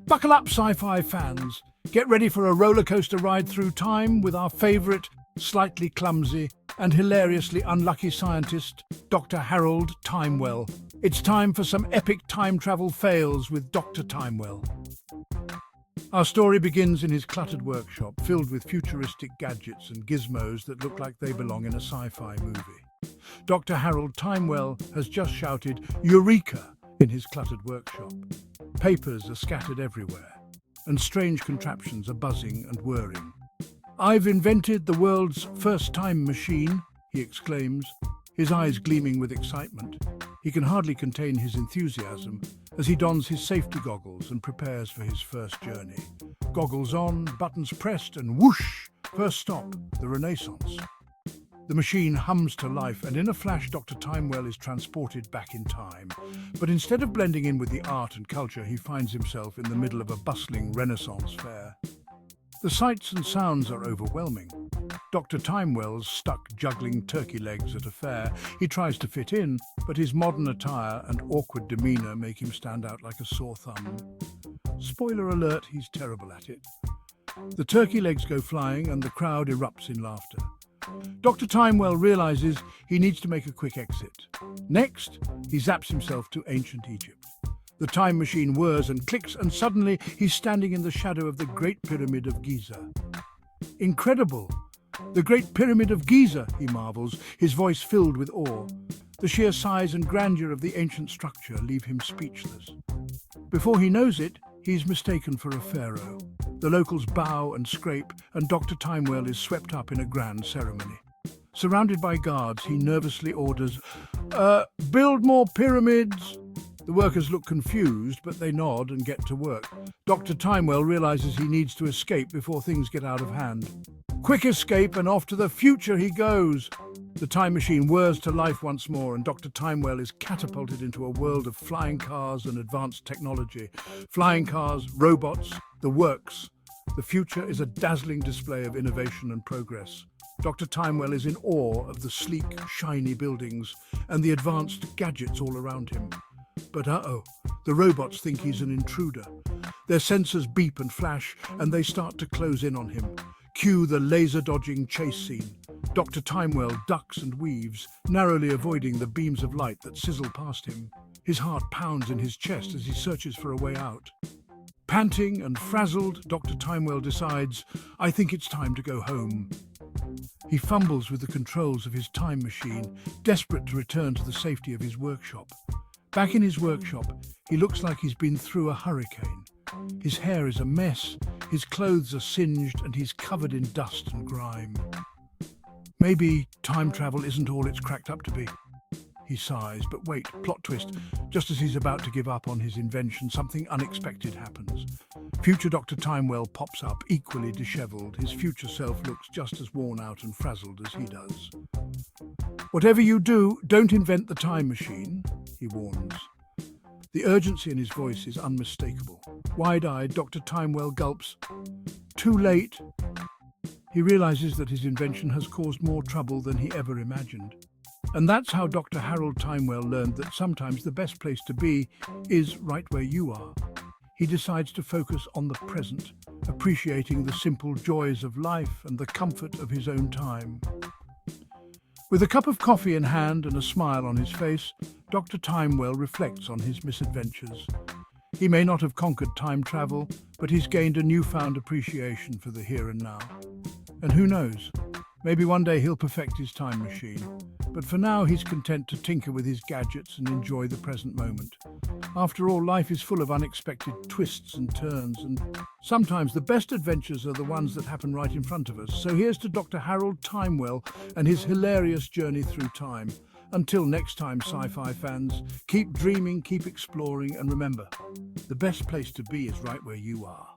Buckle up, sci-fi fans. Get ready for a roller coaster ride through time with our favourite, slightly clumsy and hilariously unlucky scientist, Dr. Harold Timewell. It's time for some epic time travel fails with Dr. Timewell. Our story begins in his cluttered workshop, filled with futuristic gadgets and gizmos that look like they belong in a sci-fi movie. Dr. Harold Timewell has just shouted, "Eureka!" in his cluttered workshop. Papers are scattered everywhere, and strange contraptions are buzzing and whirring. "I've invented the world's first time machine," he exclaims, his eyes gleaming with excitement. He can hardly contain his enthusiasm as he dons his safety goggles and prepares for his first journey. Goggles on, buttons pressed, and whoosh! First stop, the Renaissance. The machine hums to life, and in a flash, Dr. Timewell is transported back in time. But instead of blending in with the art and culture, he finds himself in the middle of a bustling Renaissance fair. The sights and sounds are overwhelming. Dr. Timewell's stuck juggling turkey legs at a fair. He tries to fit in, but his modern attire and awkward demeanour make him stand out like a sore thumb. Spoiler alert, he's terrible at it. The turkey legs go flying and the crowd erupts in laughter. Dr. Timewell realizes he needs to make a quick exit. Next, he zaps himself to ancient Egypt. The time machine whirs and clicks, and suddenly he's standing in the shadow of the Great Pyramid of Giza. Incredible! The Great Pyramid of Giza, he marvels, his voice filled with awe. The sheer size and grandeur of the ancient structure leave him speechless. Before he knows it, he's mistaken for a pharaoh. The locals bow and scrape, and Dr. Timewell is swept up in a grand ceremony. Surrounded by guards, he nervously orders, "Build more pyramids!" The workers look confused, but they nod and get to work. Dr. Timewell realizes he needs to escape before things get out of hand. Quick escape, and off to the future he goes. The time machine whirs to life once more, and Dr. Timewell is catapulted into a world of flying cars and advanced technology. Flying cars, robots, the works. The future is a dazzling display of innovation and progress. Dr. Timewell is in awe of the sleek, shiny buildings and the advanced gadgets all around him. But the robots think he's an intruder. Their sensors beep and flash, and they start to close in on him. Cue the laser-dodging chase scene. Dr. Timewell ducks and weaves, narrowly avoiding the beams of light that sizzle past him. His heart pounds in his chest as he searches for a way out. Panting and frazzled, Dr. Timewell decides, "I think it's time to go home." He fumbles with the controls of his time machine, desperate to return to the safety of his workshop. Back in his workshop, he looks like he's been through a hurricane. His hair is a mess, his clothes are singed, and he's covered in dust and grime. Maybe time travel isn't all it's cracked up to be. He sighs, but wait, plot twist. Just as he's about to give up on his invention, something unexpected happens. Future Dr. Timewell pops up, equally dishevelled. His future self looks just as worn out and frazzled as he does. "Whatever you do, don't invent the time machine," he warns. The urgency in his voice is unmistakable. Wide-eyed, Dr. Timewell gulps. "Too late." He realizes that his invention has caused more trouble than he ever imagined. And that's how Dr. Harold Timewell learned that sometimes the best place to be is right where you are. He decides to focus on the present, appreciating the simple joys of life and the comfort of his own time. With a cup of coffee in hand and a smile on his face, Dr. Timewell reflects on his misadventures. He may not have conquered time travel, but he's gained a newfound appreciation for the here and now. And who knows, maybe one day he'll perfect his time machine. But for now, he's content to tinker with his gadgets and enjoy the present moment. After all, life is full of unexpected twists and turns, and sometimes the best adventures are the ones that happen right in front of us. So here's to Dr. Harold Timewell and his hilarious journey through time. Until next time, sci-fi fans, keep dreaming, keep exploring, and remember, the best place to be is right where you are.